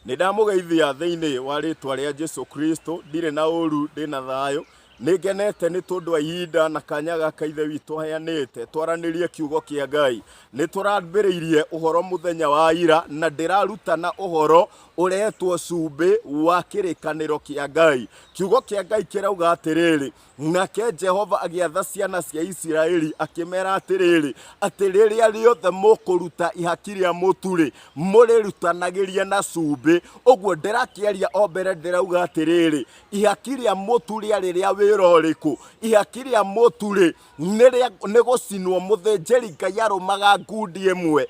Nindamugeithia thiini wa ritwa ria Jesu Kristo, ndire na uru, ndina thayo. Ningenete ni tondu wa ihinda na kanya gaka ithe witu heanite twaranirie kiugo kia Ngai. Niturambiriirie uhoro muthenya wa ira na ndirarutana uhoro uretwo cumbi wa kirikaniro kia Ngai. Kiugo kia Ngai kirauga atiriri, nake Jehova agiatha ciana cia Isiraeli akimera atiriri, ati riria riothe mukuruta ihaki ria muturi murirutanagirie na cumbi. Uguo ndirakiaria o mbere ndirauga atiriri, ihaki ria muturi riria wira uriku, ihaki ria muturi ni gucinwo muthinjiri Ngai arumaga ngundi imwe,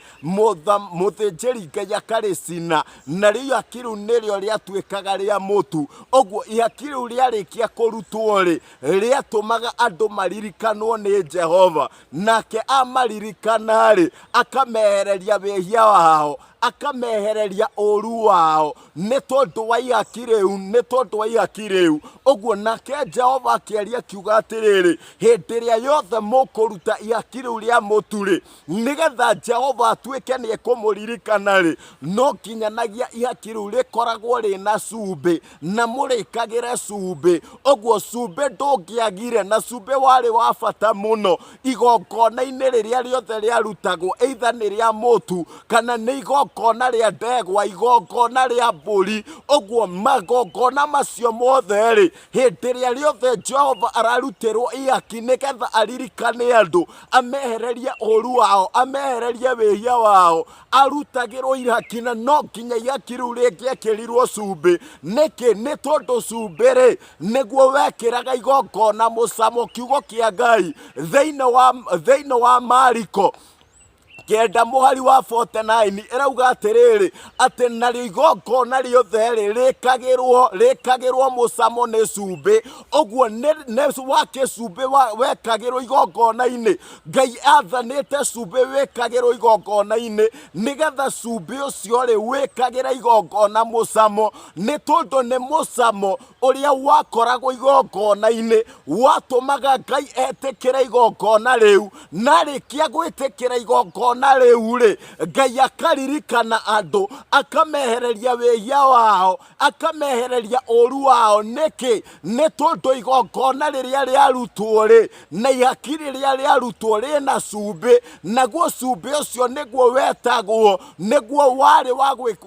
muthinjiri Ngai akaricina na ihaki riu nirio riatuikaga ria mutu. Uguo ihaki riu riarikia kurutwo riatumaga andu maririkanwo ni Jehova, nake amaririkana akamehereria wehia wao, akamehereria uru wao ni tondu wa ihaki riu, uguo nake Jehova akiaria kiuga atiriri, hindi ria yothe mukuruta ihaki riu ria muturi nigetha Jehova atuike ni ekumuririkana no nginyanagia ihaki riu rikoragwo rina cumbi na murikagire cumbi. Uguo cumbi ndungiagire na cumbi wari wa bata muno igongona-ini riria riothe riarutagwo, either ni ria mutu kana ni igongona ria ndegwa, igongona ria mburi. Uguo magongona macio mothe hindi ria riothe Jehova ararutirwo ihaki nigetha aririkane andu, amehererie uru wao, amehererie wehia wao, arutagirwo ihaki na no nginya ihaki riu ringiekirirwo cumbi. Niki? Ni tondu cumbi niguo wekiraga igongona mucamo. Kiugo kia Ngai thiini wa Mariko 9:49 irauga atiriri, ati nario igongona riothe rikagirwo mucamo ni cumbi. Uguo ni wake cumbi wekagirwo igongona-ini, Ngai athanite cumbi wikagirwo igongona-ini nigetha cumbi ucio wikagira igongona mucamo, ni tondu ni mucamo uria wakoragwo igongona-ini watumaga Ngai etikira igongona riu, na rikia gwitikira igongona na riu Ngai akaririkana andu, akamehereria wehia wao, akamehereria uru wao. Niki? Ni tondu igongona riria riarutwo na ihaki riria riarutwo rina cumbi, naguo cumbi ucio niguo wetagwo, niguo wari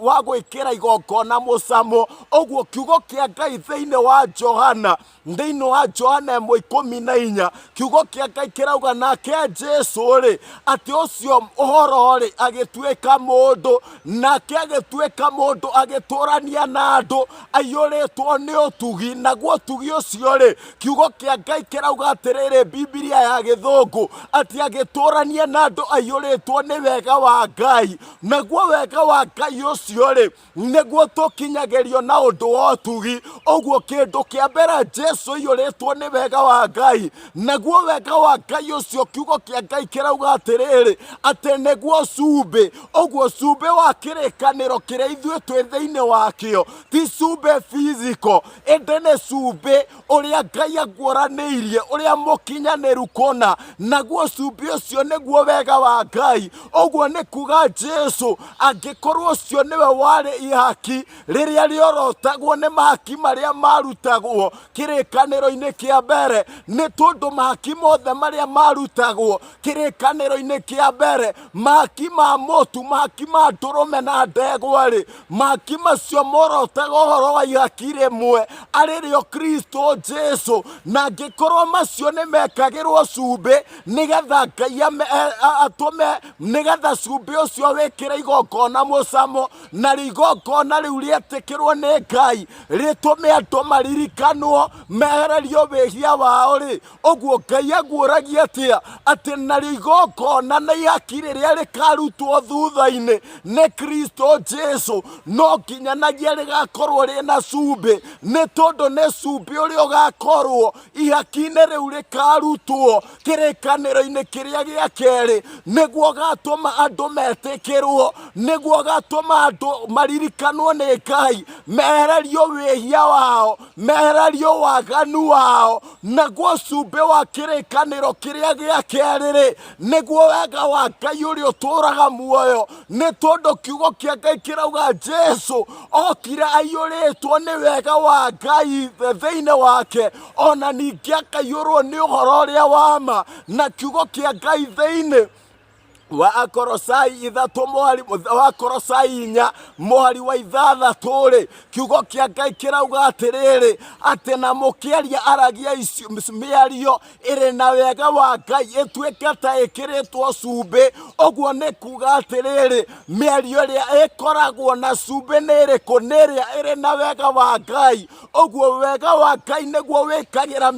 wa gwikira igongona mucamo. Uguo kiugo kia Ngai thiini wa Johana 1:14 kiugo kia Ngai kirauga nake Jesu ati ucio uhoro agituika mundu, nake agituika mundu agiturania na andu, aiyuritwo ni utugi. Naguo utugi ucio kiugo kia Ngai kirauga atiriri, Biblia ya Githungu, ati agiturania na andu aiyuritwo ni wega wa Ngai. Naguo wega wa Ngai ucio niguo tukinyagirio na undu wa utugi. Uguo kindu kia mbere Jesu aiyuritwo ni wega wa Ngai, naguo wega wa Ngai ucio kiugo kia Ngai kirauga atiriri, ati niguo cumbi. Uguo cumbi wa kirikaniro kiria ithue twi thiini wakio ti cumbi physical, indi ni cumbi uria Ngai aguraniirie, uria mukinyaniru kuna. Naguo cumbi ucio niguo wega wa Ngai. Uguo ni kuga Jesu angikorwo ucio niwe wari ihaki riria riorotagwo ni mahaki maria marutagwo kirikaniro-ini kia mbere, ni tondu mahaki mothe maria marutagwo kirikaniro-ini kia mbere, mahaki ma mutu, mahaki ma ndurume na ndegwa mahaki macio morotaga uhoro wa ihaki rimwe aririo Kristo Jesu. Na angikorwo macio ni mekagirwo cumbi nigetha Ngai atume nigetha cumbi ucio wikire igongona mucamo, na igongona riu rietikirwo ni Ngai ritume andu maririkanwo mehererio wehia wao uguo Ngai aguragia atia, ati nario igongona na ihaki riria rikarutwo thutha-ini ni Kristo Jesu no nginyanagia rigakorwo rina cumbi, ni tondu ni cumbi uria ugakorwo ihaki-ini riu rikarutwo kirikaniro-ini kiria gia keri, niguo gatuma andu metikirwo, niguo gatuma andu maririkanwo ni Ngai, mehererio wehia wao, mehererio waganu wao. Naguo cumbi wa kirikaniro kiria gia keri niguo wega wa Ngai Ngai uria uturaga muoyo ni tondu kiugo kia Ngai kirauga Jesu okire aiyuritwo ni wega wa Ngai thiini wake ona ningi akaiyurwo ni uhoro uria wa ma na kiugo kia Ngai thiini wa Akolosai 3:6 kiugo kia Ngai kirauga atiriri ati na mukiaria aragia miario iri na wega wa Ngai ituike ta ikiritwo cumbi oguo ni kuga atiriri miario iria ikoragwo na cumbi ni iriku ni iria iri na wega wa Ngai oguo wega wa Ngai niguo wikagira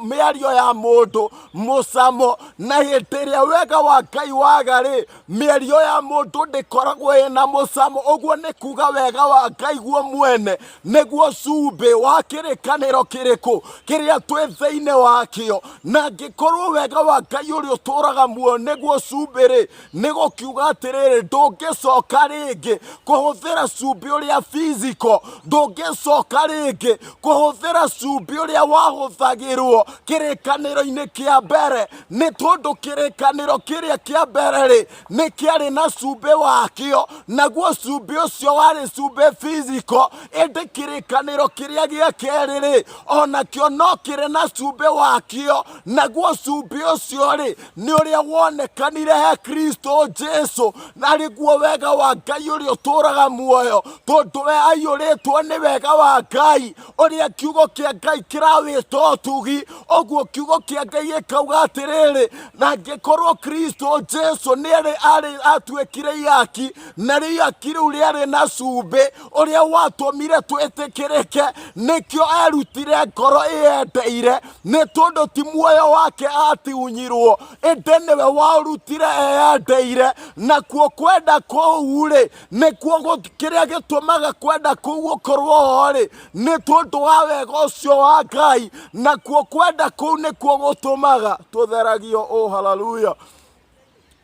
miario ya mundu mucamo na hindi iria wega wa Ngai wagari miario ya mundu ndikoragwo ina mucamo oguo ni kuga wega wa Ngai guo mwene niguo cumbi wa kirikaniro kiriku kiria twi thiini wakio na ngikorwo wega wa Ngai uria uturaga muoyo niguo cumbi ri nigukiuga atiriri ndungicoka ringi kuhuthira cumbi uria physical ndungicoka ringi kuhuthira cumbi uria wahuthagirwo kirikaniro-ini kia mbere ni tondu kirikaniro kiria kia mbere ri ni kiari na cumbi wakio naguo cumbi ucio wari cumbi physical indi kirikaniro kiria gia keri ri onakio no kiri na cumbi wakio naguo cumbi ucio ri ni uria wonekanire he Kristo Jesu na riguo wega wa Ngai uria uturaga muoyo tondu we aiyuritwo ni wega wa Ngai uria kiugo kia Ngai kirawita utugi oguo kiugo kia Ngai ikauga atiriri na ngikorwo Kristo Jesu ni ari atuikire iaki na riaki riu riari na cumbi uria watumire twitikirike nikio erutire ngoro iendeire ni tondu ti muoyo wake atiunyirwo indi niwe warutire eyendeire na kuo kwenda kuu ri nikuo kiria gitumaga kwenda kuu gukorwo ho ri ni tondu wa wega ucio wa Ngai na kuo kwenda kuu nikuo gutumaga tutheragio. Oh, hallelujah.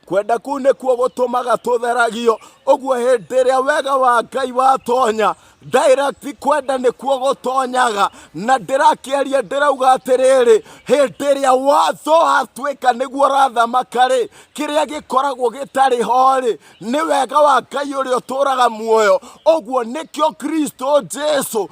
Kwenda kuu nikuo gutumaga tutheragio oguo hindi iria wega wa Ngai watonya direct kwenda nikuo gutonyaga na ndirakiaria ndirauga atiriri hindi iria watho atuika niguo rathamaka ri kiria gikoragwo gitari ho ri ni wega wa Ngai uria uturaga muoyo oguo nikio Kristo Jesu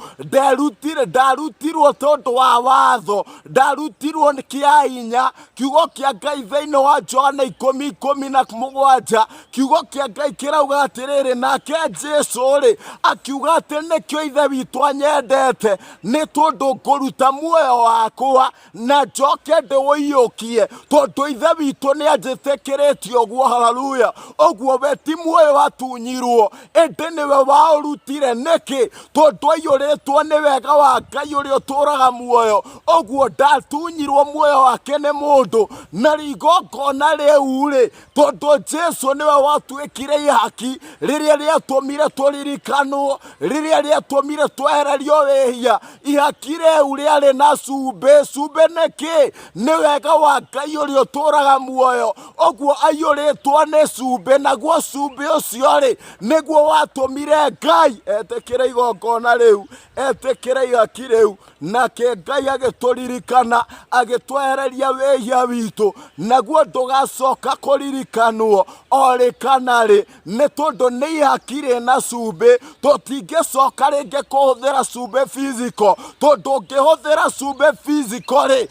ndarutirwo tondu wa watho ndarutirwo kia inya kiugo kia Ngai thiini wa Johana 10:17 kiugo kia Ngai kirauga atiriri nake Jesu ri akiuga ati nikio ithe witu anyendete ni tondu nguruta muoyo wakwa na njoke ndiwiyukie tondu ithe witu ni anjitikiritie uguo. Hallelujah. Oguo we ti muoyo watunyirwo indi niwe waurutire niki tondu aiyuritwo ni wega wa Ngai uria uturaga muoyo oguo ndatunyirwo muoyo wake ni mundu na rigongona riu ri tondu Jesu niwe watuikire ihaki riria riatumire turirikanwo riria riatumire twehererio wihia ihaki riu riari na cumbi niki ni wega wa Ngai uria uturaga muoyo oguo aiyuritwo ni cumbi naguo cumbi ucio ri niguo watumire Ngai etikire igongona riu etikire ihaki riu nake Ngai agituririkana agitwehereria wihia witu naguo ndugacoka kuririkanwo ori kana ri ni tondu ni ihaki ri na cumbi tutingicoka ringi kuhuthira cumbi physical tondu ngihuthira cumbi physical ri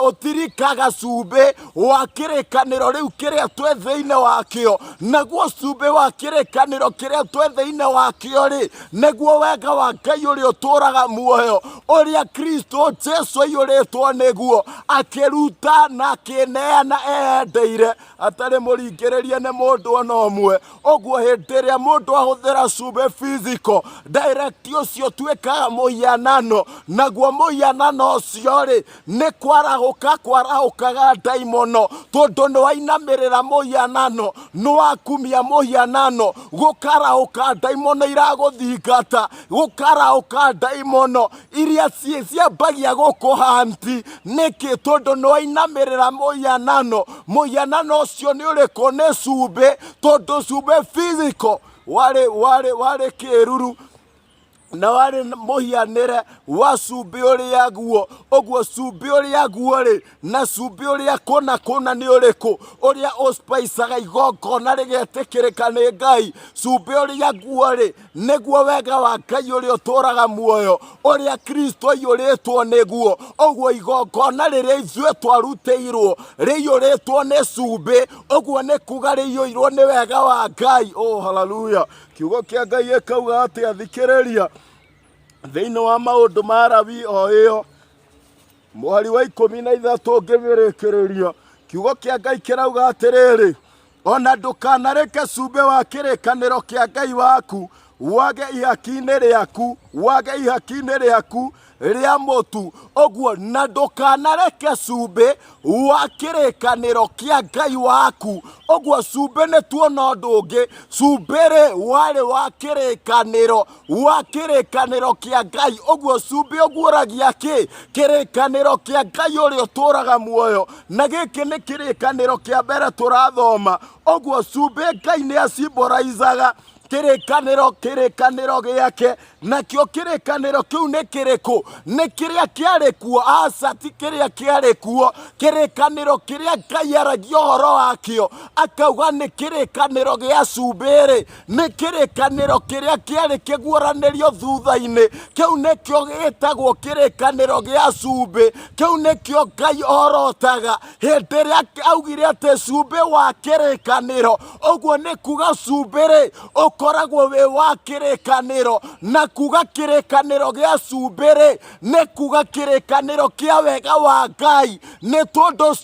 utirikaga cumbi wa kirikaniro riu kiria twi thiini wakio naguo cumbi wa kirikaniro kiria twi thiini wakio ri niguo wega wa Ngai uria uturaga muoyo uria Kristo Jesu aiyuritwo niguo akiruta na akineana eyendeire atari muringiririe ni mundu ona umwe oguo hindi iria mundu ahuthira cumbi physical direct ucio twikaga muhianano naguo muhianano ucio ri ni kwarahukaga daimono tondu ni wainamirira muhianano ni wakumia muhianano gukarahuka daimono iraguthingata gukarahuka daimono iria ciambagia gukuhanti niki tondu ni wainamirira muhianano ucio ni uriku ni cumbi tondu cumbi physical wari kiruru na wari muhianire wa cumbi uria guo oguo cumbi uria guo ri na cumbi uria kona ni uriku uria uspaicaga igongona rigetikirika ni Ngai. Cumbi uria guo ri niguo wega wa Ngai uria uturaga muoyo uria Kristo iyuritwo niguo. Oguo igongona riria ithue twarutiirwo riyuritwo ni cumbi, oguo ni kuga riyuirwo ni wega wa Ngai. Oh, hallelujah. Kiugo kia Ngai gikauga ati athikiriria thiini wa maundu ma Lawi o iyo muhari wa 13 ngimirikiria kiugo kia Ngai kirauga atiriri, ona ndukanareke cumbi wa kirikaniro kia Ngai waku wage ihaki-ini riaku ria mutu. Oguo na ndukanareke cumbi wa kirikaniro kia Ngai waku. Oguo cumbi ni tuona undu ungi, cumbi ri wari wa kirikaniro kia Ngai. Oguo cumbi uguuragia ki? Kirikaniro kia Ngai uria uturaga muoyo, na giki ni kirikaniro kia mbere turathoma. Oguo cumbi Ngai ni acimboraizaga kirikaniro giake, nakio kirikaniro kiu ni kiriku? Ni kiria kiari kuo? Aca ti kiria kiari kuo. Kirikaniro kiria Ngai aragia uhoro wakio akauga ni kirikaniro gia cumbi ri ni kirikaniro kiria kiari kiguuranirio thutha-ini. Kiu nikio gitagwo kirikaniro gia cumbi. Kiu nikio Ngai orotaga hindi iria augire ati cumbi wa kirikaniro. Oguo ni kuga cumbi ri ukoragwo wi wa kirikaniro, na kuga kirikaniro gia cumbi ri ni kuga kirikaniro kia wega wa Ngai. Ni tondu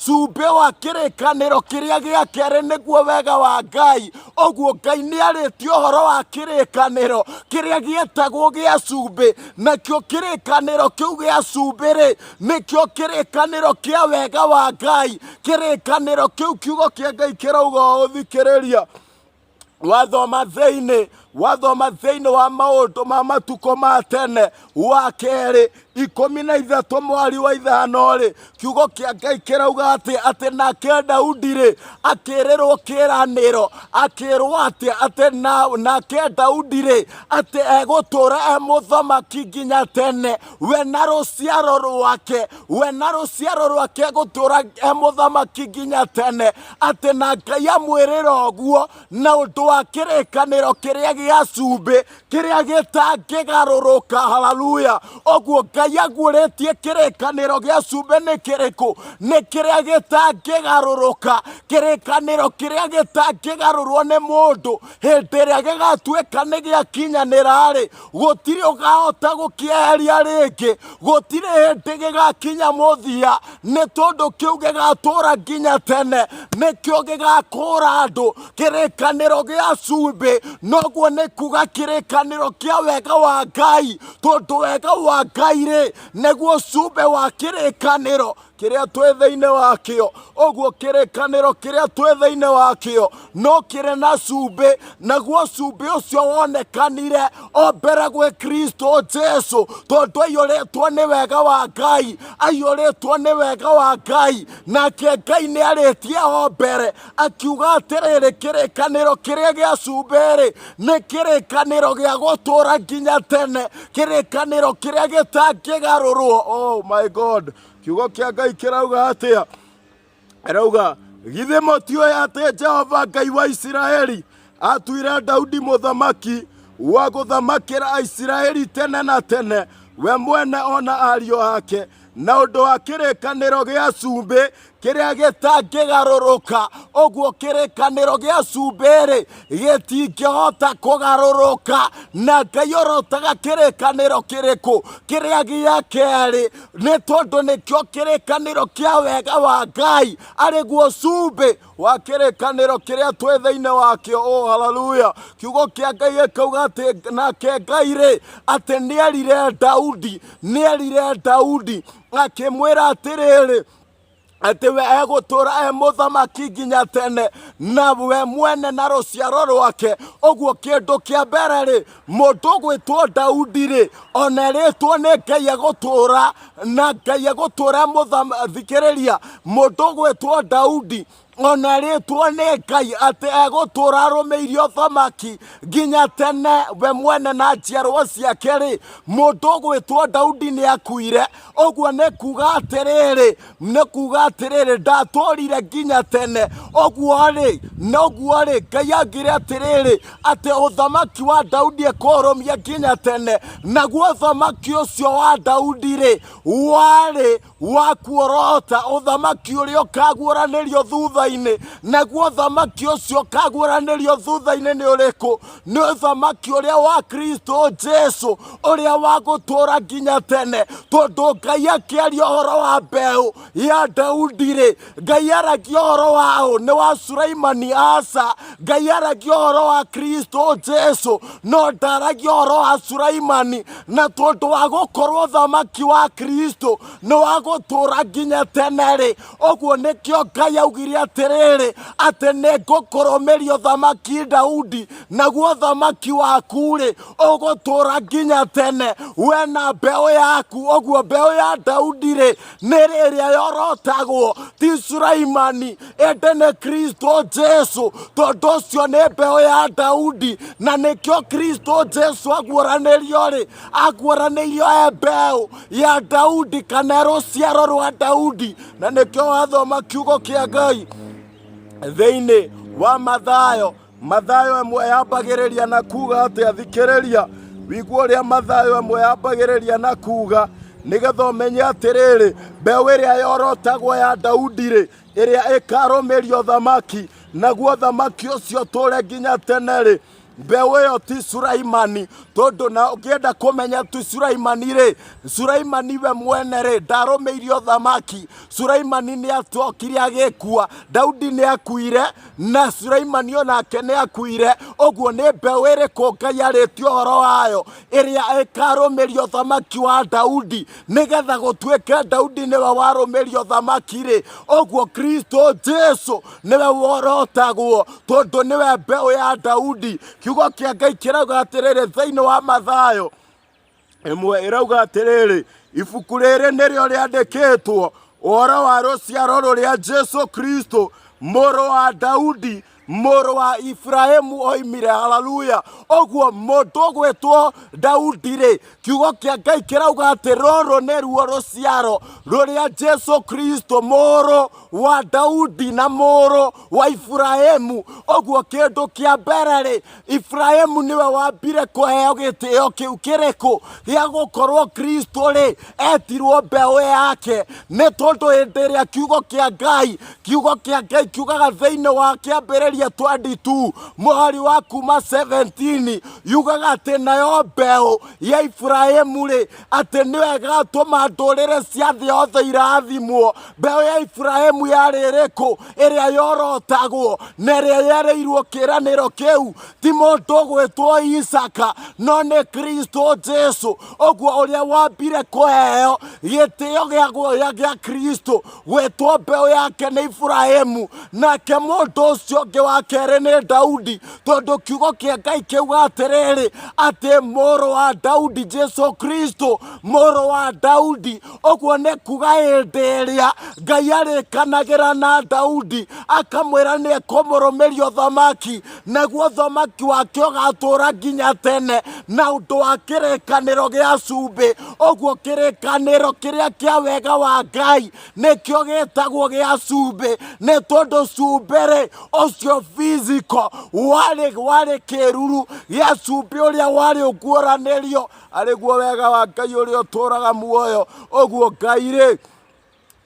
cumbi wa kirikaniro kiria gia keri niguo wega wa Ngai. Oguo Ngai ni aritie uhoro wa kirikaniro kiria gietagwo gia cumbi, nakio kirikaniro kiu gia cumbi ri nikio kirikaniro kia wega wa Ngai. Kirikaniro kiu kiugo kia Ngai kirauga uthikiriria wathoma thiini wa maundu ma matuko ma tene wa keri 13 mweri wa 5 ri kiugo kia Ngai kirauga ati nake Daudi ri akirirwo kiraniro akirwo ati nake Daudi ri ati egutura e muthamaki nginya tene, we na ruciaro rwake egutura e muthamaki nginya tene. Ati na Ngai amwirira uguo na undu wa kirikaniro kiria gia cumbi kiria gitangigaruruka. Hallelujah. Oguo Ngai aguuritie kirikaniro gia cumbi ni kiriku? Ni kiria gitangigaruruka, kirikaniro kiria gitangigarurwo ni mundu hindi iria gigatuika ni giakinyanira ri gutiri ugahota gukieheria ringi, gutiri hindi gigakinya muthia, ni tondu kiu gigatura nginya tene, nikio gigakura andu. Kirikaniro gia cumbi noguo ni kuga kirikaniro kia wega wa Ngai, tondu wega wa Ngai ri niguo cumbi wa kirikaniro kiria twi thiini wakio. Oguo kirikaniro kiria twi thiini wakio no kiri na cumbi, naguo cumbi ucio wonekanire o mbere gwi Kristo Jesu, tondu aiyuritwo ni wega wa Ngai, nake Ngai ni aritie o mbere akiuga atiriri kirikaniro kiria gia cumbi ri ni kirikaniro gia gutura nginya tene, kirikaniro kiria gitangigarurwo. Oh my God. Kiugo kia Ngai kirauga atia? Arauga githe motioe ati Jehova Ngai wa Isiraeli atuire Daudi muthamaki wa guthamakira Isiraeli tene na tene, we mwene ona ario ake, na undu wa kirikaniro gia cumbi kiria gitangigaruruka. Oguo kirikaniro gia cumbi ri gitingihota kugaruruka, na Ngai orotaga kirikaniro kiriku? Kiria gia keri, ni tondu nikio kirikaniro kia wega wa Ngai ariguo cumbi wa kirikaniro kiria twi thiini wakio. Oh, hallelujah. Kiugo kia Ngai gikauga ati nake Ngai ri ati nierire Daudi akimwira atiriri ati we egutura e muthamaki nginya tene, na we mwene na ruciaro rwake. Oguo kindu kia mbere ri mundu gwitwo Daudi ri ona ritwo ni Ngai egutura, na Ngai egutura thikiriria mundu gwitwo Daudi ona ritwo nĩ Ngai atĩ egũtũra arũmĩirie ũthamaki nginya tene we mwene na njiarwa ciake rĩ, mũndũ ũgwĩtwo Daudi nĩ akuire. Ũguo nĩ kuga atĩrĩrĩ ndatũrire nginya tene. Ũguo rĩ Ngai augire atĩrĩrĩ atĩ ũthamaki wa Daudi ekũrũmia nginya tene. Naguo ũthamaki ũcio wa Daudi rĩ warĩ wa kuorota ũthamaki ũrĩa ũkaguũranĩrio thutha-inĩ. Naguo ũthamaki ũcio ũkaguũranĩrio thutha-inĩ nĩ ũrĩkũ? Nĩ ũthamaki ũrĩa wa Kristo Jesu ũrĩa wa gũtũra nginya tene. Tondũ Ngai akĩaria ũhoro wa mbeũ ya Daudi rĩ, Ngai aragia ũhoro wao nĩ wa Sulaimani aca. Ngai aragia ũhoro wa Kristo Jesu no ndaragia ũhoro wa Sulaimani. Na tondũ wa gũkorwo ũthamaki wa Kristo nĩ wa gũtũra nginya tene rĩ, ũguo nĩkĩo Ngai augire atĩrĩrĩ atĩ nĩ ngũkũrũmĩria ũthamaki Daudi. Naguo ũthamaki waku rĩ ũgũtũra nginya tene we na mbeũ yaku. Ũguo mbeũ ya Daudi rĩ nĩ ĩrĩa yorotagwo ti Sulaimani ĩndĩ nĩ Kristo Jesu. Tondũ ũcio nĩ mbeũ ya Daudi na nĩkĩo Kristo Jesu aguũranĩrio rĩ, aguũranĩirio mbeũ ya Daudi kana rũciaro rwa Daudi. Na nĩkĩo wathoma kiugo kĩa Ngai thĩinĩ wa Mathayo 1 yambagĩrĩria na kuga atĩ, athikĩrĩria wĩigua ũrĩa Mathayo 1 yambagĩrĩria na kuga, nĩgetha ũmenye atĩrĩrĩ mbeũ ĩrĩa yorotagwo ya Daudi rĩ, ĩrĩa ĩkarũmĩria ũthamaki, naguo ũthamaki ũcio ũtũre nginya tene rĩ, mbeũ ĩyo ti Sulaimani. Tondũ na ũkĩenda kũmenya ti Sulaimani rĩ, Sulaimani we mwene rĩ ndarũmĩirie ũthamaki. Sulaimani nĩ atokire agĩkua, Daudi nĩ akuire na Sulaimani onake nĩ akuire. Ũguo nĩ mbeũ ĩrĩkũ Ngai arĩtie ũhoro wayo ĩrĩa ĩkarũmĩria ũthamaki wa Daudi, nĩgetha gũtuĩke Daudi nĩwe warũmĩria ũthamaki rĩ, ũguo Kristo Jesu nĩwe worotagwo tondũ nĩwe mbeũ ya Daudi. Kiugo kĩa Ngai kĩrauga atĩrĩrĩ thĩinĩ wa Mathayo 1 ĩrauga atĩrĩrĩ, ibuku rĩrĩ nĩrĩo rĩandĩkĩtwo ũhoro wa rũciaro rũrĩa Jesu Kristo mũrũ wa Daudi mũrũ wa Ibrahimu oimire. Haleluya. Ũguo mũndũ ũgwĩtwo Daudi rĩ, kiugo kĩa Ngai kĩrauga atĩ rũrũ nĩruo rũciaro rũrĩa Jesu Kristo mũrũ wa Daudi na mũrũ wa Ibrahimu. Ũguo kĩndũ kĩa mbere rĩ, Ibrahimu nĩwe wambire kũheo gĩtĩo kĩu kĩrĩkũ gĩa gũkorwo Kristo rĩ etirwo mbeũ yake. Nĩ tondũ hĩndĩ ĩrĩa kiugo kĩa Ngai kiugaga thĩinĩ wa kĩambĩrĩria 22 mũhari wa kuma 17 yugaga atĩ nayo mbeũ ya Ibrahimu rĩ atĩ nĩwe ĩgatũma ndũrĩrĩ cia thĩ yothe irathimwo. Mbeũ ya Ibrahimu yarĩ ĩrĩkũ ĩrĩa yorotagwo na ĩrĩa yerĩirwo kĩĩranĩro kĩu? Ti mũndũ ũgwĩtwo Isaka no nĩ Kristo Jesu. Ũguo ũrĩa wambire kũheo gĩtĩo gĩa Kristo gwĩtwo mbeũ yake nĩ Ibrahimu, nake mũndũ ũcio ũngĩ wa kerĩ nĩ Daudi. Tondũ kiugo kĩa Ngai kiuga atĩrĩrĩ atĩ mũrũ wa Daudi Jesu Kristo mũrũ wa Daudi. Ũguo nĩ kuga hĩndĩ ĩrĩa Ngai arĩkanagĩra na Daudi akamwĩra nĩ ekũmũrũmĩria ũthamaki, naguo ũthamaki wake ũgatũra nginya tene na ũndũ wa kĩrĩkanĩro gĩa cumbĩ. Ũguo kĩrĩkanĩro kĩrĩa kĩa wega wa Ngai nĩkĩo gĩtagwo gĩa cumbĩ, nĩ tondũ cumbĩ rĩ ũcio physical warĩ kĩruru gĩa cumbĩ ũrĩa warĩ ũguũranĩrio arĩguo wega wa Ngai ũrĩa ũtũraga muoyo. Ũguo Ngai rĩ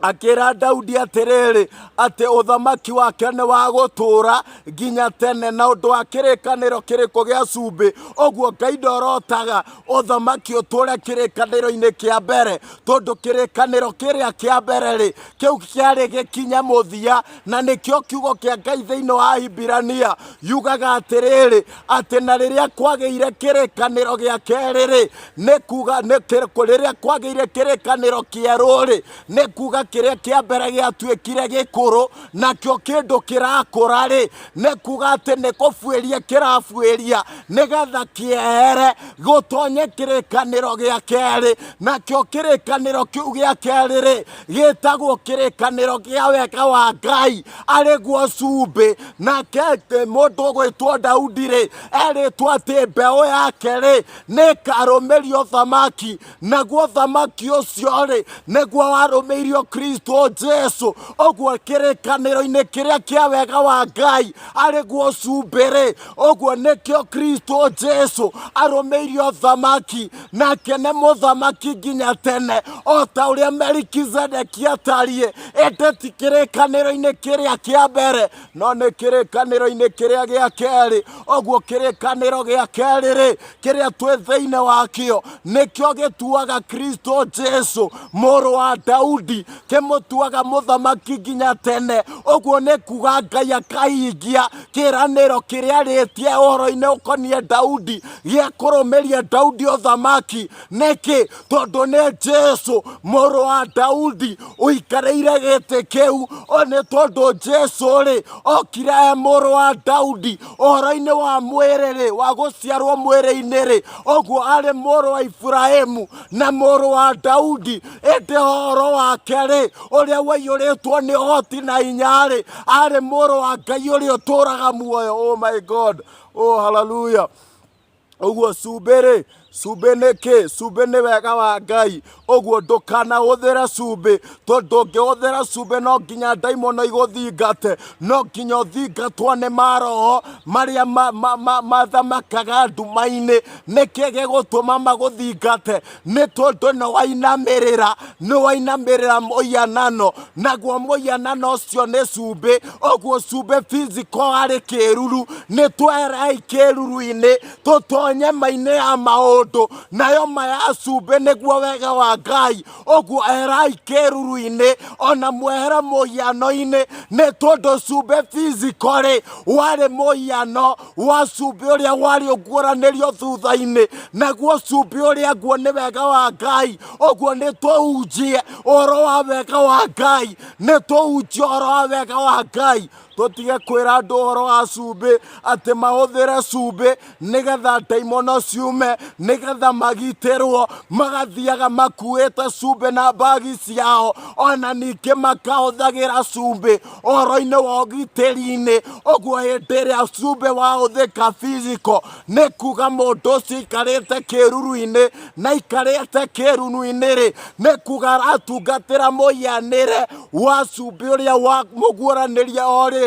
akĩra Daudi atĩrĩrĩ atĩ ũthamaki wake nĩ wa gũtũra nginya tene na ũndũ wa kĩrĩkanĩro kĩrĩkũ gĩa cumbĩ. Ũguo Ngai ndorotaga ũthamaki ũtũre kĩrĩkanĩro-inĩ kĩa mbere, tondũ kĩrĩkanĩro kĩrĩa kĩa mbere rĩ kĩu kĩarĩ gĩkinye mũthia. Na nĩkĩo kiugo kĩa Ngai thĩinĩ wa Hibirania yugaga atĩrĩrĩ atĩ na rĩrĩa kwagĩire kĩrĩkanĩro gĩa kerĩ rĩ nĩ kuga rĩrĩa kwagĩire kĩrĩkanĩro kĩerũ rĩ nĩ kuga kiria kia mbere giatuikire gikuru nakio kindu kirakura ri ni kuga ati ni kubuiria kirabuiria nigetha kiehere gutonye kirikaniro gia keri nakio kirikaniro kiu gia keri ri gitagwo kirikaniro gia wega wa Ngai ari guo cumbi nake mundu gwitwo Daudi ri eritwo ati mbeu yake ri nikarumirio thamaki naguo thamaki ucio ri niguo warumiirio Kristo Jesu oguo kirikaniro-ini kiria kia wega wa Ngai ari guo cumbi ri oguo nikio Kristo Jesu arumiirio thamaki nake ni muthamaki nginya tene o ta uria Melkizedeki atarie ende ti kirikaniro-ini kiria kia mbere no ni kirikaniro-ini kiria gia keri oguo kirikaniro gia keri ri kiria twi thiini wakio nikio gituaga Kristo Jesu muru wa Daudi kimutuaga muthamaki nginya tene oguo ni kuga Ngai akahingia kiraniro kiria ritie uhoro-ini ukonie Daudi gia kurumiria Daudi uthamaki niki tondu ni Jesu muru wa Daudi uikareire giti kiu oni tondu Jesu ri okire muru wa Daudi uhoro-ini wa mwiri ri wa guciarwo mwiri-ini ri oguo ari muru wa Ibrahimu na muru wa Daudi indi uhoro wake ri uria waiyuritwo ni hoti na inya ri ari muru wa Ngai uria uturaga muoyo. Oh my God, oh hallelujah. Oguo cumbi ri cumbi niki cumbi ni wega wa Ngai oguo ndukanahuthire cumbi tondu ungihuthira cumbi no nginya ndaimono iguthingate no nginya uthingatwo ni maroho maria mathamakaga nduma-ini niki gigutuma maguthingate ni tondu ni wainamirira muianano naguo muianano ucio ni cumbi oguo cumbi physical ari kiruru ni twerai kiruru-ini tutonye maini ya maundu nayo maya cumbi niguo wega wa Ngai oguo erai kiruru-ini ona mwehera muiano-ini ni tondu cumbi physical wari muiano wa cumbi uria wari uguuranirio thutha-ini naguo cumbi uria guo ni wega wa Ngai oguo ni tuhunjie uhoro wa wega wa Ngai ni tuhunjie uhoro wa wega wa Ngai tutige kwira andu uhoro wa cumbi ati mahuthire cumbi nigetha ndaimono ciume nigetha magitirwo magathiaga makuite cumbi na bagi ciao ona ningi makahuthagira cumbi uhoro-ini wa ugitiri-ini oguo hindi iria cumbi wahuthika physical ni kuga mundu ucio ikarite kiruru-ini na ikarite kiruru-ini ri ni kuga aratungatira muianire wa cumbi uria wa muguuraniria ori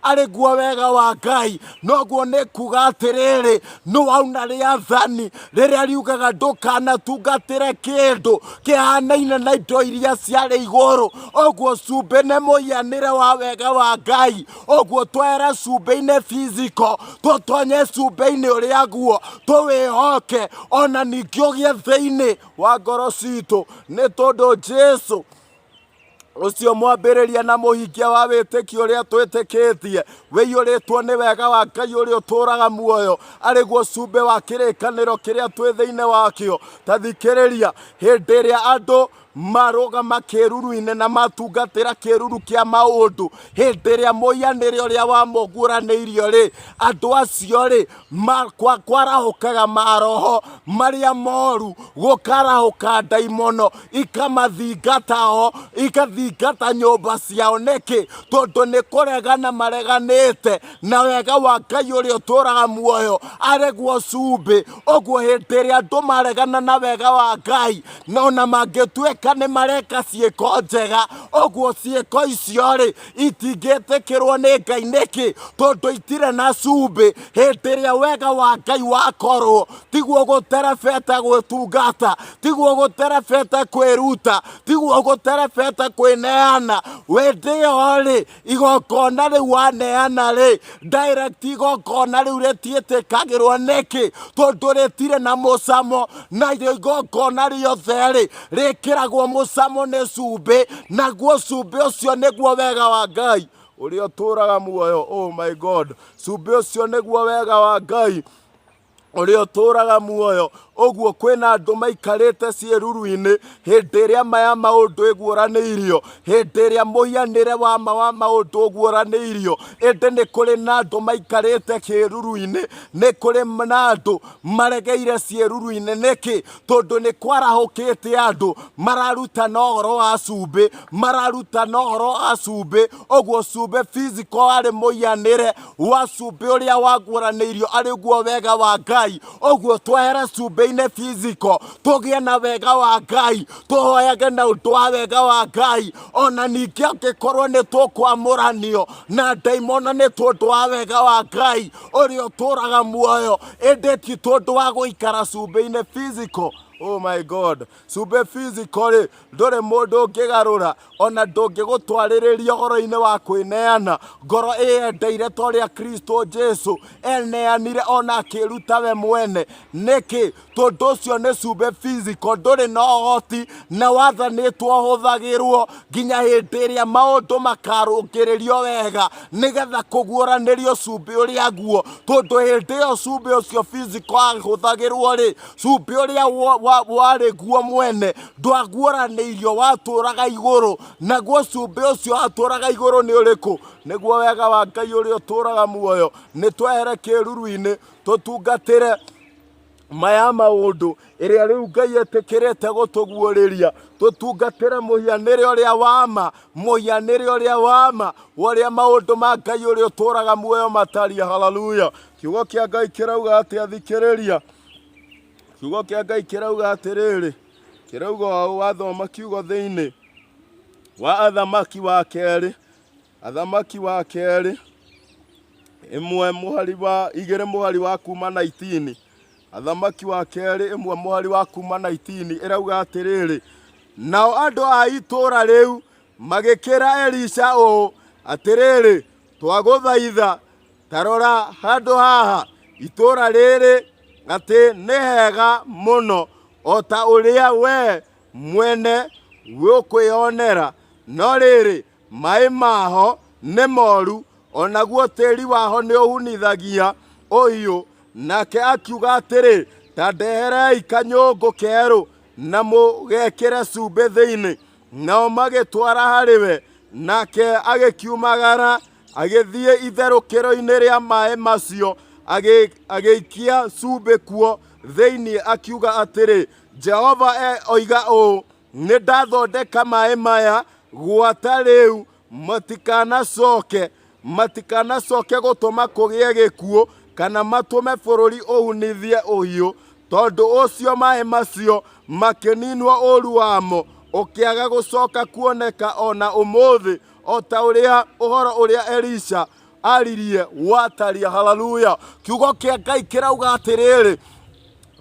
ari guo wega wa Ngai noguo ni kuga atiriri ni wauna riathani riria riugaga ndukanatungatire kindu kihanaine na indo iria ciari iguru oguo cumbi ni muianire wa wega wa Ngai oguo twere cumbi-ini physical tutonye cumbi-ini uria guo tuwihoke ona ningi ugie thiini wa ngoro citu ni tondu Jesu ucio mwambiriria na muhingia wa witikio uria twitikitie wiyuritwo ni wega wa Ngai uria uturaga muoyo ari guo cumbi wa kirikaniro kiria twi thiini wakio tathikiriria hindi iria andu marugama kiruru-ini na matungatira kiruru kia maundu hindi iria muianire uria wamuguuraniirio ri andu acio ri kwarahukaga maroho maria moru gukarahuka ndaimono ikamathingataho ikathingata nyumba ciao niki tondu ni kuregana mareganite na wega wa Ngai uria uturaga muoyo ari guo cumbi oguo hindi iria andu maregana na wega wa Ngai nona mangituika ni mareka ciiko njega oguo ciiko icio ri itingitikirwo ni Ngai niki tondu itire na cumbi hindi iria wega wa Ngai wakorwo tiguo guterebete gwitungata tiguo guterebete kwiruta tiguo guterebete kwineana windi iyo ri igongona riu waneana ri direct igongona riu ritiitikagirwo niki tondu ritire na mucamo na igongona riothe ri rikiragwo mucamo ni cumbi naguo cumbi ucio niguo wega wa Ngai uria uturaga muoyo. Oh my God, cumbi ucio niguo wega wa Ngai uria uturaga muoyo oguo kwina andu maikarite ciiruru-ini hindi iria maya maundu iguranĩirio, hindi iria muhianire wa maundu uguranĩirio, indi ni kuri na andu maikarite kiiruru-ini, ni kuri na andu maregeire ciiruru-ini. Niki? Tondu ni kwarahukite andu mararuta na uhoro wa cumbi, mararuta na uhoro wa cumbi, oguo cumbi physical ari muhianire wa cumbi uria waguranĩirio ari guo wega wa Ngai. Oguo twehere cumbi-ini physical tugie na wega wa Ngai, tuhoyage na undu wa wega wa Ngai. Ona ningi angikorwo ni tukwamuranio na daimona ni tondu wa wega wa Ngai uria uturaga muoyo, indi ti tondu wa guikara cumbi-ini physical. Oh my God, cumbi physical nduri mundu ungigarura, ona ndungigutwaririria uhoro-ini wa kwineana. Ngoro iyendeire ta uria Kristo Jesu eneanire ona akiruta we mwene. Niki? Tondu ucio ni cumbi physical, nduri na uhoti na wathanitwo huthagirwo nginya hindi iria maundu makarungiririo wega nigetha kuguranĩrio cumbi uria guo. Tondu hindi iyo cumbi ucio physical huthagirwo ri, cumbi uria wari guo mwene ndwaguranĩirio, watũraga iguru. Naguo cumbi ucio watũraga iguru ni uriku? Niguo wega wa Ngai uria utũraga muoyo. Ni twehere kiiruru-ini tutungatire maya maundu iria riu Ngai etikirite gutuguuriria, tutungatire muhianire uria wama, muhianire uria wama uria maundu ma Ngai uria utũraga muoyo mataria. Hallelujah. Kiugo kia Ngai kirauga ati athikiriria, kiugo kia Ngai kirauga atiriri, kirauga wathoma kiugo thiini wa Athamaki wa keri, Athamaki wa keri imwe muhari wa igere muhari wa kuma 19, Athamaki wa keri imwe muhari wa kuma 19 irauga atiriri, nao andu a itura riu magikira Elisha o atiriri, twaguthaitha tarora handu haha itura riri ati ni hega muno o ta uria we mwene gukwionera, no riri mai maho ni moru, onaguo tiri waho ni uhunithagia uhiu. Nake akiuga atiri, ta ndeherei kanyungu keru na mugekire cumbi thiini. Nao magitwara hariwe, nake agikiumagara agithie itherukiro-ini ria mai macio, agiikia cumbi kuo thiini, akiuga atiri, Jehova oiga ũ, ni ndathondeka mai maya gwata riu, matikanacoke gutuma kugie gikuo kana matume bururi uhunithie uhiu. Tondu ucio mai macio makininwo uru wamo ukiaga gucoka kuoneka ona umuthi, o ta uria uhoro uria Elisha aririe wataria. Hallelujah. Kiugo kia Ngai kirauga atiriri,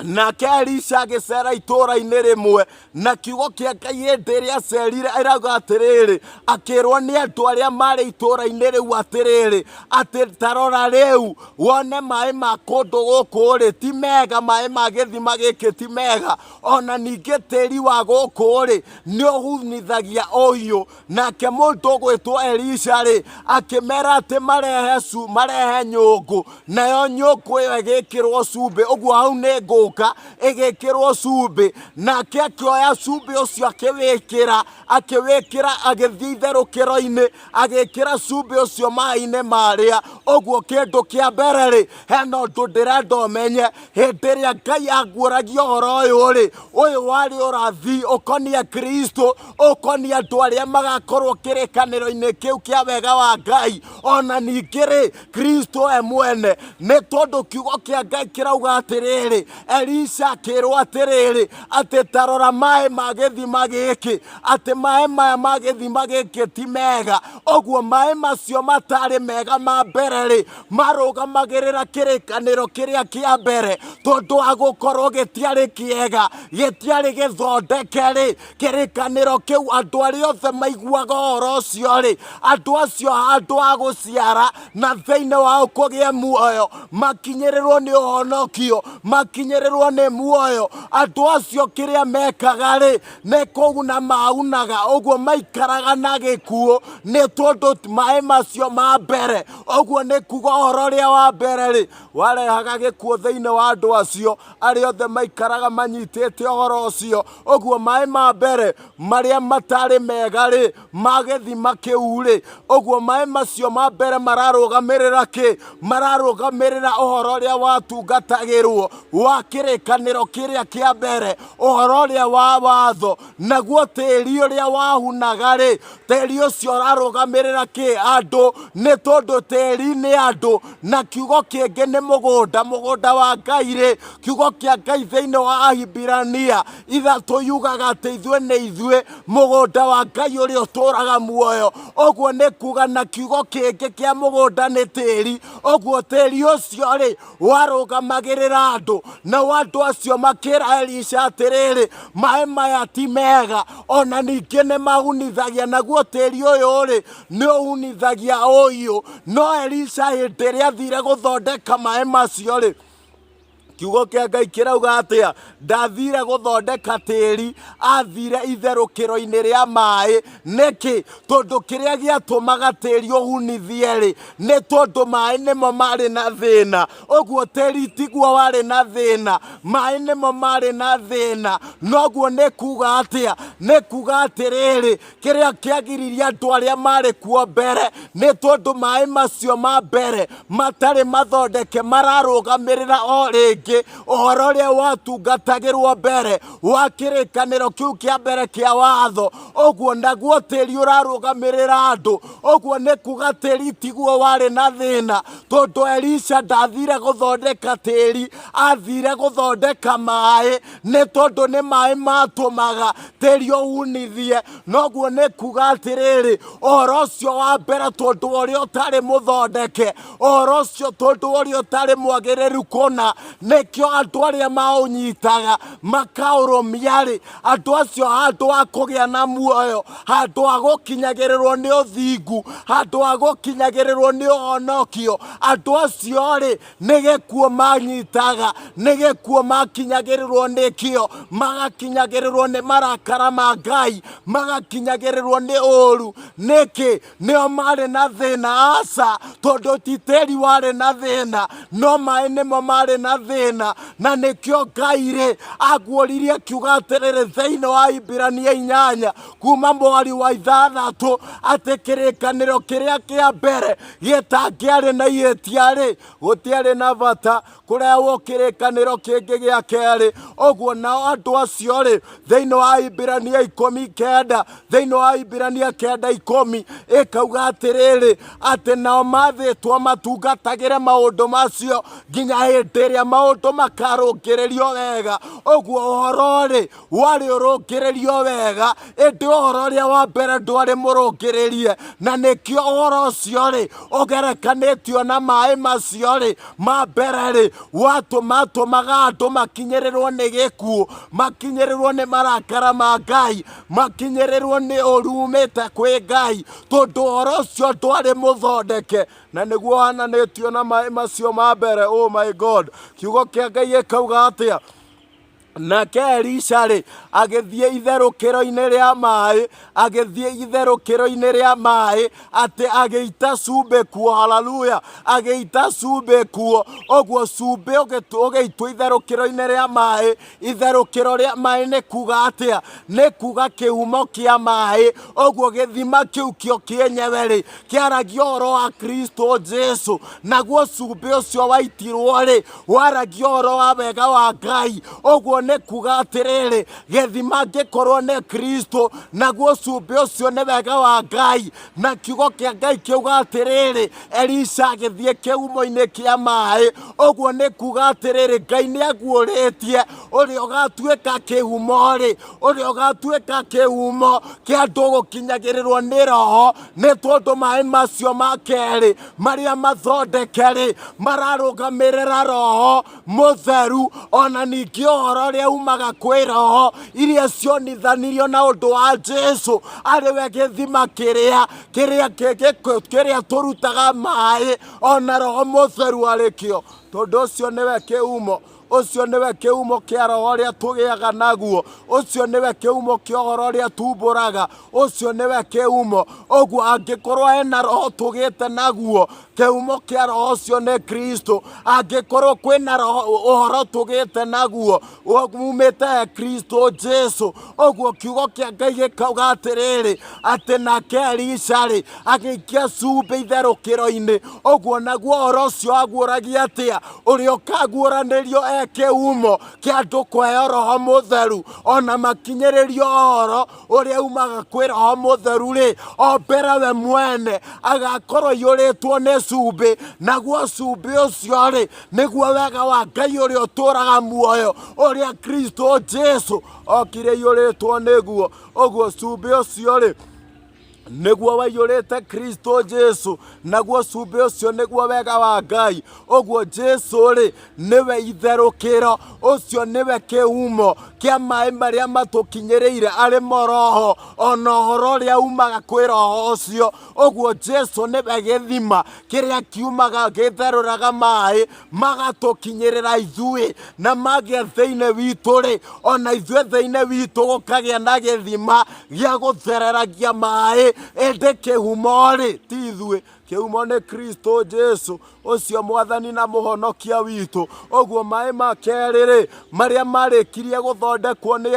nake Elisha agicera itura-ini rimwe, na kiugo kia Ngai hindi iria acerire irauga atiriri, akirwo ni andu aria mari itura-ini riu atiriri, ati tarora riu wone mai ma kundu guku ri ti mega, mai ma githima giki ti mega, ona ningi tiri wa guku ri ni uhunithagia uhiu. Nake mundu ugwitwo Elisha ri akimera ati marehe nyungu, nayo nyungu iyo igikirwo cumbi. Uguo hau ni nguka igikirwo cumbi, nake akioya cumbi ucio akiwikira agithii itherukiro-ini, agikira cumbi ucio mai-ini maria. Uguo kindu kia mbere ri, hena undu ndirenda umenye, hindi iria Ngai aguuragia uhoro uyu ri, uyu wari urathi ukonia Kristo, ukonia andu aria magakorwo kirikaniro-ini kiu kia wega wa Ngai. Ona ningi ri Kristo e mwene, ni tondu kiugo kia Ngai kirauga atiriri, Elisha akirwo atiriri, ati tarora mai ma githima giki, ati mai maya ma githima giki ti mega. Uguo mai macio matari mega ma mbere ri marugamagirira kirikaniro kiria kia mbere, tondu agukorwo gitiari kiega, gitiari githondeke ri kirikaniro kiu. Andu aria othe maiguaga uhoro ucio ri, andu acio handu ha guciara na thiini wao kugie muoyo, makinyirirwo ni uhonokio, makinyirirwo makinyereruo ni muoyo andu acio kiria mekaga ri ne kuguna maunaga oguo maikaraga na gikuo ni tondu mai macio ma mbere oguo ni kuga horo ria wa mbere ri warehaga gikuo thiini wa andu acio ari othe maikaraga manyitite horo ucio oguo mai ma mbere maria matari mega ri magethima kiu ri oguo mai macio ma mbere mararugamirira ki mararugamirira uhoro ria watungatagirwo wa kirikaniro kiria kia mbere uhoro ria wa watho naguo tiri uria wahunaga ri tiri ucio rarugamirira ki andu ni tondu tiri ni andu na kiugo kingi ni mugunda wa Ngai ri kiugo kia Ngai thiini wa Ahibirania ithatu yugaga ati ithue ni ithue mugunda wa Ngai uria uturaga muoyo oguo ni kuga na kiugo kingi kia mugunda ni tiri oguo tiri ucio ri warugamagirira andu na andu acio makira Elisha atiriri mai maya ti mega ona ningi ni maunithagia naguo tiri uyu ri ni unithagia uyu no Elisha hindi ria athire guthondeka mai macio ri kiugo kia Ngai kirauga atia ndathire guthondeka tiri athire itherukiro-ini ria mai niki tondu kiria giatumaga tiri uhunithie ri ni tondu mai nimo mari na thina oguo tiri tiguo wari na thina mai nimo mari na thina noguo ni kuga atia ni kuga atiriri kiria kiagiriria andu aria mari kuo mbere ni tondu mai macio ma mbere matari mathondeke mararugamirira o ringi uhoro ria watungatagirwo mbere wa kirikaniro kiu kia mbere kia watho oguo naguo tiri urarugamirira andu oguo ni kuga tiri tiguo wari na thina tondu Elisha ndathire guthondeka tiri athire guthondeka mai ni tondu ni mai matumaga tiri uhunithie noguo ni kuga atiriri uhoro ucio wa mbere tondu uria utari muthondeke uhoro ucio tondu uria utari mwagiriru kuna nikio andu aria maunyitaga makaurumia ri andu acio handu ha kugia na muoyo handu ha gukinyagirirwo ni uthingu handu ha gukinyagirirwo ni uhonokio andu acio ri ni gikuo manyitaga ni gikuo makinyagirirwo nikio magakinyagirirwo ni marakara ma Ngai magakinyagirirwo ni uru niki nio mari na thina aca tondu ti tiri wari na thina no mai nimo mari na thina na nikio Ngai ri aguoririe akiuga atiriri thiini wa Ahibirania 8 kuma mweri wa 6 ati kirikaniro kiria kia mbere gitangiari na ihĩtia ri gutiari na bata kurehwo kirikaniro kingi gia keri oguo nao andu acio ri thiini wa Ahibirania 10:9 thiini wa Ahibirania 9:10 ikauga atiriri ati nao mathitwo matungatagire maundu macio nginya hindi iria maundu makarungiririo wega oguo uhoro ri wari urungiririo wega indi uhoro ria wa mbere ndwari murungiririe na nikio uhoro ucio ri ugerekanitio na mai macio ri ma mbere ri watumaga andu makinyirirwo ni gikuo makinyirirwo ni marakara ma Ngai makinyirirwo ni urumite kwi Ngai tondu uhoro ucio ndwari muthondeke na niguo hananitio na mai macio ma mbere. Oh my God, kiugo kia Ngai ikauga atia nake Elisha ri agithie itherukiro-ini ria mai agithie itherukiro-ini ria mai ati agiita cumbi kuo. Hallelujah, agiita cumbi kuo oguo cumbi ugiitwo itherukiro-ini ria mai itherukiro ria mai ni kuga atia ni kuga kihumo kia mai oguo githima kiu kio kienyewe ri kiaragia uhoro wa Kristo Jesu naguo cumbi ucio waitirwo ri waragia uhoro wa wega wa Ngai oguo ni kuga atiriri githima ngikorwo ni Kristo naguo cumbi ucio ni wega wa Ngai na kiugo kia Ngai kiuga atiriri Elisha agithie kihumo-ini kia mai oguo ni kuga atiriri Ngai ni aguuritie uria ugatuika kihumo ri uria ugatuika kihumo kia andu gukinyagirirwo ni roho ni tondu mai macio ma keri maria mathondeke ri mararugamirira roho mutheru ona ningi uhoro ria umaga kwi roho iria cionithanirio na undu wa Jesu ariwe githima kiria turutaga mai ona roho mutheru arikio tondu ucio niwe kihumo ucio niwe kiumo kia roho ria tugiaga naguo, ucio niwe kiumo kia roho ria tumburaga, ucio niwe kiumo. Oguo angikorwo ena roho tugite naguo, kiumo kia roho ucio ni Kristo. Angikorwo kwina roho uhoro tugite naguo umite Kristo Jesu. Oguo kiugo kia Ngai gikauga atiriri ati nake Elisha ri agiikia cumbi itherukiro-ini. Oguo naguo uhoro ucio aguuragia atia? Uria ukaguuranirio kiumo kia andu kuheo Roho Mutheru, ona makinyiririo uhoro uria umaga kwi Roho Mutheru ri, o mbere we mwene agakorwo iyuritwo ni cumbi. Naguo cumbi ucio ri niguo wega wa Ngai uria uturaga muoyo, uria Kristo Jesu okire iyuritwo niguo. Oguo cumbi ucio ri niguo waiyurite Kristo Jesu, naguo cumbi ucio niguo wega wa Ngai. Oguo Jesu ri niwe itherukiro, ucio niwe kiumo kia mai maria matukinyiriire ari mo roho, ona uhoro uria umaga kwi roho ucio. Oguo Jesu niwe githima kiria kiumaga githeruraga mai magatukinyirira ithui, na magia thiini witu ri, ona ithui thiini witu gukagia na githima gia guthereragia mai. Ende kihumo ri ti ithui, kihumo ni Kristo Jesu, ucio mwathani na muhonokia witu. Oguo mai ma keri ri maria marikirie guthondekwo ni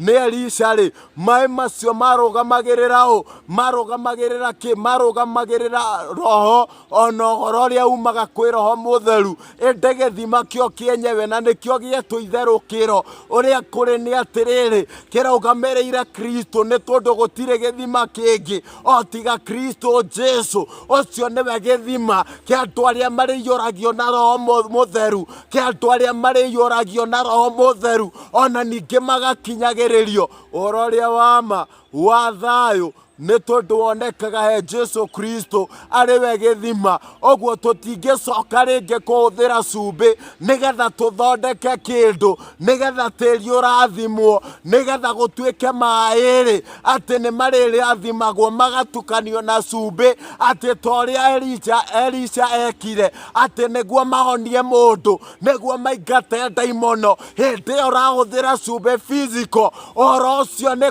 Elisha ri, mai macio marugamagirira u, marugamagirira ki? Marugamagirira roho, ona uhoro uria umaga kwi Roho Mutheru. Ende githima kio kienyewe na nikio gietu itherukiro uria kuri ni atiriri kiraugamiriire Kristo, ni tondu gutire githima kingi o tiga Kristo Jesu. Ucio niwe githima kia andu aria mariyuragio na Roho Mutheru, kia andu aria mariyuragio na Roho Mutheru, ona ningi magakinyagiririo uhoro uria wama wa thayu, ni tondu wonekaga he Jesu Kristo ariwe githima. Oguo tutingicoka ringi kuhuthira cumbi nigetha tuthondeke kindu, nigetha tiri urathimwo, nigetha gutuike mai ri ati ni marirathimagwo magatukanio na cumbi, ati toria Elisha ekire, ati niguo mahonie mundu, niguo maingate ndaimono. Hindi iyo urahuthira cumbi physical, uhoro ucio ni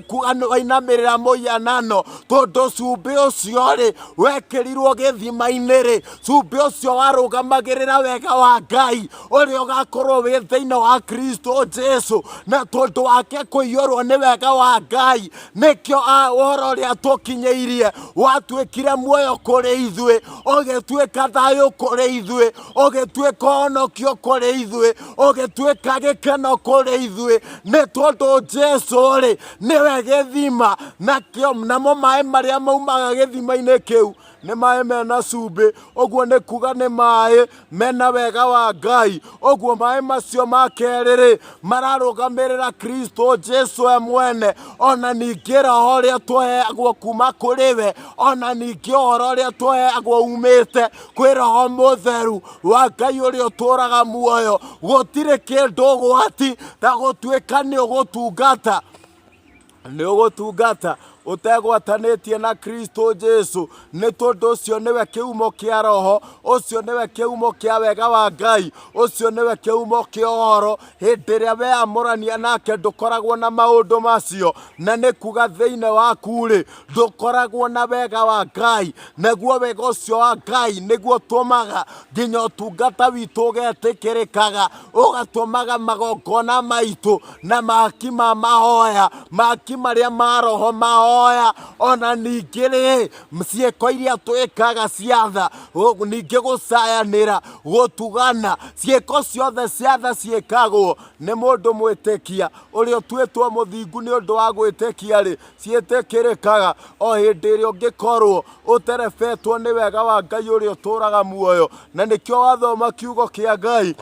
wainamirira muianano, tondu cumbi ucio ri wekirirwo githima-ini ri, cumbi ucio warugamagirira wega wa Ngai uria ugakorwo wi thiini wa Kristo Jesu. Na tondu wake kuiyurwo ni wega wa Ngai, nikio uhoro uria tukinyeirie watuikire muoyo kuri ithui, ugituika thayu kuri ithui, ugituika honokio kuri ithui, ugituika gikeno kuri ithui, ni tondu Jesu ri niwe githima. Nakio namo mai maria maumaga githima-ini kiu ni mai mena cumbi. Oguo ni kuga ni mai mena wega wa Ngai. Oguo mai macio ma keri ri mararugamirira Kristo Jesu e mwene, ona ningi roho uria tuheagwo kuma kuri we, ona ningi uhoro uria tuheagwo umite kwi Roho Mutheru wa Ngai uria uturaga muoyo. Gutire kindu ugwati ta gutuika ni ugutungata utegwatanitie na Kristo Jesu. Ni tondu ucio niwe kiumo kia roho, ucio niwe kiumo kia wega wa Ngai, ucio niwe kiumo kia uhoro. Hindi ria we amurania nake ndukoragwo na maundu macio, na ni kuga thiini waku ri ndukoragwo na wega wa Ngai. Naguo wega ucio wa Ngai niguo tumaga nginya utungata witu ugetikirikaga, ugatumaga magongona maitu na maki ma mahoya, maki maria ma roho mahoya, ona ningi ri ciiko iria twikaga cia tha, ningi gucayanira, gutugana, ciiko ciothe cia tha ciikagwo ni mundu mwitikia uria twitwo muthingu ni undu wa gwitikia ri cietikirikaga o hindi iria ungikorwo uterebetwo ni wega wa Ngai uria uturaga muoyo. Na nikio wathoma kiugo kia Ngai,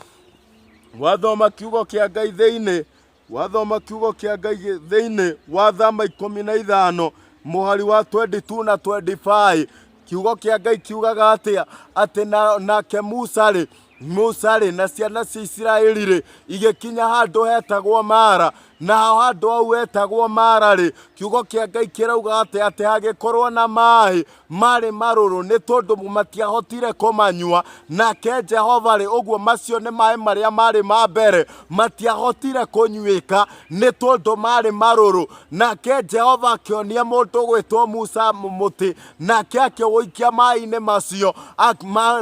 wathoma kiugo kia Ngai thiini, wathoma kiugo kia Ngai thiini wa Thama 15 muhari wa 22 na 25, kiugo kia Ngai kiugaga atia? Ati nake Musa ri na ciana cia Isiraeli ri igikinya handu hetagwo Mara, na handu au hetagwo Mara ri, kiugo kia Ngai kirauga ati hagikorwo na mai marĩ marũrũ nĩ tondũ matiahotire kũmanyua. Nake Jehova rĩ, ũguo macio nĩ maĩ marĩa marĩ ma mbere matiahotire kũnyuĩka nĩ tondũ marĩ marũrũ. Nake Jehova akĩonia mũndũ gwĩtwo Musa mũtĩ, nake akĩwũikia maĩ-inĩ macio,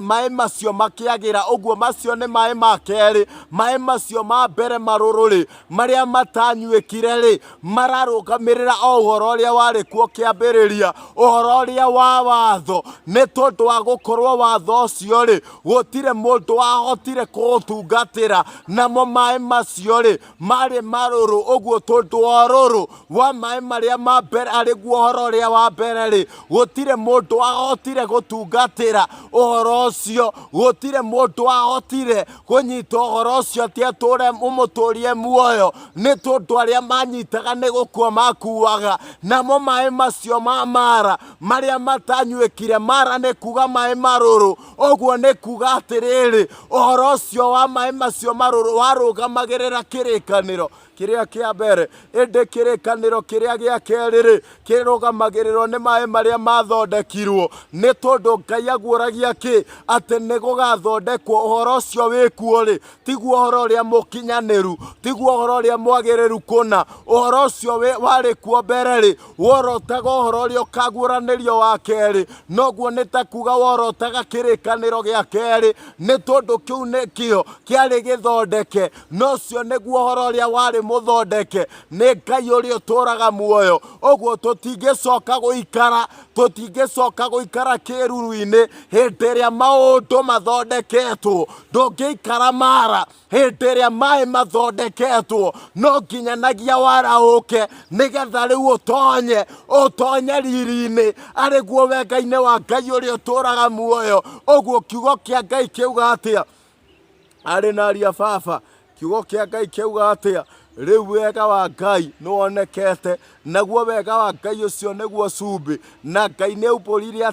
maĩ macio makĩagĩra. Ũguo macio nĩ maĩ ma kerĩ. Maĩ macio ma mbere marũrũ rĩ, marĩa matanyuĩkire rĩ, mararũgamĩrĩra o ũhoro ũrĩa warĩ kuo kĩambĩrĩria, ũhoro ũrĩa wa watho. Nĩ tondũ wa gũkorwo watho ũcio rĩ, gũtirĩ mũndũ wahotire kũũtungatĩra. Namo maĩ macio rĩ, marĩ marũrũ. Ũguo tondũ wa ũrũrũ wa maĩ marĩa ma mbere arĩ guo ũhoro ũrĩa wa mbere rĩ, gũtirĩ mũndũ wahotire gũtungatĩra ũhoro ũcio. Gũtirĩ mũndũ wahotire kũnyita ũhoro ũcio atĩ atũre ũmũtũrie muoyo, nĩ tondũ arĩa manyitaga nĩ gũkua makuaga. Namo maĩ macio ma Mara marĩa matanyuĩkire, Mara nĩ kuga maĩ marũrũ. Ũguo nĩ kuga atĩrĩrĩ, ũhoro ũcio wa maĩ macio marũrũ warũgamagĩrĩra kĩrĩkanĩro kĩrĩa kĩa mbere. Ĩndĩ kĩrĩkanĩro kĩrĩa gĩa kerĩ rĩ, kĩrũgamagĩrĩrwo nĩ maĩ marĩa mathondekirwo. Nĩ tondũ Ngai aguũragia kĩ? Atĩ nĩ gũgathondekwo. Ũhoro ũcio wĩkuo rĩ, tiguo ũhoro ũrĩa mũkinyanĩru, tiguo ũhoro ũrĩa mwagĩrĩru kũna. Ũhoro ũcio warĩ kuo mbere rĩ, worotaga ũhoro ũrĩa ũkaguũranĩrio wa kerĩ. Noguo nĩ ta kuga worotaga kĩrĩkanĩro gĩa kerĩ, nĩ tondũ kĩu nĩkĩo kĩarĩ gĩthondeke. No ũcio nĩguo ũhoro ũrĩa warĩ mũthondeke nĩ Ngai ũrĩa ũtũraga muoyo. Ũguo tũtingĩcoka gũikara kĩruru-inĩ hĩndĩ ĩrĩa maũndũ mathondeketwo. Ndũngĩikara Mara hĩndĩ ĩrĩa maĩ mathondeketwo. No nginyanagia waraũke nĩgetha rĩu ũtonye riri-inĩ arĩ guo wenga-inĩ wa Ngai ũrĩa ũtũraga muoyo. Ũguo kiugo kĩa Ngai kiuga atĩa? Arĩ na aria baba, kiugo kĩa Ngai kiuga atĩa? Rĩu wega wa Ngai nĩwonekete, naguo wega wa Ngai ũcio nĩguo cumbĩ. Na Ngai nĩaumbũrire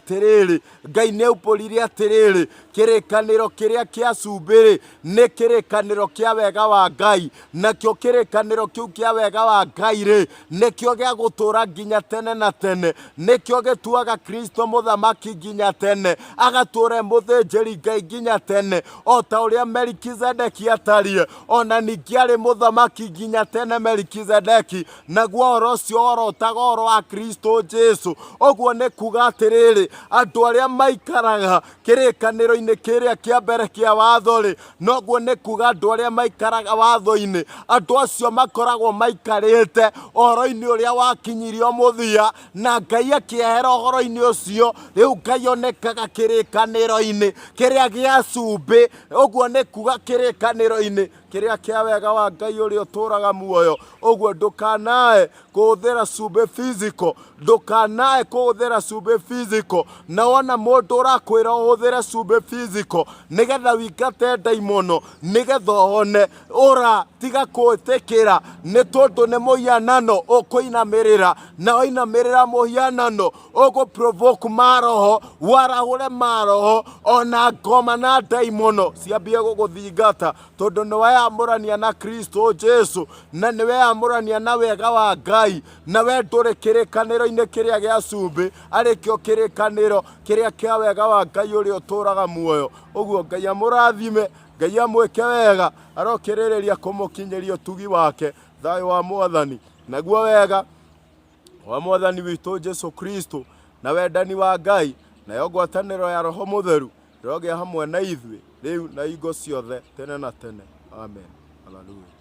atĩrĩrĩ, kĩrĩkanĩro kĩrĩa kĩa cumbĩ rĩ, nĩ kĩrĩkanĩro kĩa wega wa Ngai. Nakĩo kĩrĩkanĩro kĩu kĩa wega wa Ngai rĩ, nĩkĩo gĩa gũtũra nginya tene na tene. Nĩkĩo gĩtuaga Kristo mũthamaki nginya tene, agatũre mũthĩnjĩri Ngai nginya tene. O ta ũrĩa Melikizedeki atariĩ, ona ningĩ arĩ mũthamaki nginya tene Melikizedeki. Naguo ũhoro ũcio worotaga ũhoro wa Kristo Jesũ. Ũguo nĩ kuga atĩrĩrĩ, andũ arĩa maikaraga kĩrĩkanĩro-inĩ kĩrĩa kĩa mbere kĩa watho rĩ, noguo nĩ kuga andũ arĩa maikaraga watho-inĩ, andũ acio makoragwo maikarĩte ũhoro-inĩ ũrĩa wakinyirio mũthia, na Ngai akĩehera ũhoro-inĩ ũcio. Rĩu Ngai onekaga kĩrĩkanĩro-inĩ kĩrĩa gĩa cumbĩ. Ũguo nĩ kuga kĩrĩkanĩro-inĩ kĩrĩa kĩa wega wa Ngai ũrĩa ũtũraga muoyo. Ũguo ndũkanae kũhũthĩra cumbĩ physical, ndũkanae kũhũthĩra cumbĩ physical. Na wona mũndũ ũrakwĩra ũhũthĩre cumbĩ physical nĩgetha wĩingate ndaimono, nĩgetha ũhone, tiga gwĩtĩkĩra, nĩ tondũ nĩ mũhianano ũkũinamĩrĩra. Na wainamĩrĩra mũhianano ũgũ-provoke maroho, warahũre maroho, ona ngoma na ndaimono ciambie gũgũthingata, tondũ nĩweyamũrania na Kristo Jesũ, na nĩweyamũrania na wega wa Ngai, na we ndũrĩ kĩrĩkanĩro-inĩ kĩrĩa gĩa cumbĩ, arĩkĩo kĩrĩkanĩro kĩrĩa kĩa wega wa Ngai ũrĩa ũtũraga muoyo. Ũguo Ngai amũrathime, Ngai amwĩke wega, arokĩrĩrĩria kũmũkinyĩria ũtugi wake. Thayũ wa Mwathani naguo wega wa Mwathani witũ Jesũ Kristo, na wendani wa Ngai, nayo ngwatanĩro ya Roho Mũtheru ĩrogĩa hamwe na ithuĩ rĩu na hingo ciothe tene na tene. Amen. Hallelujah.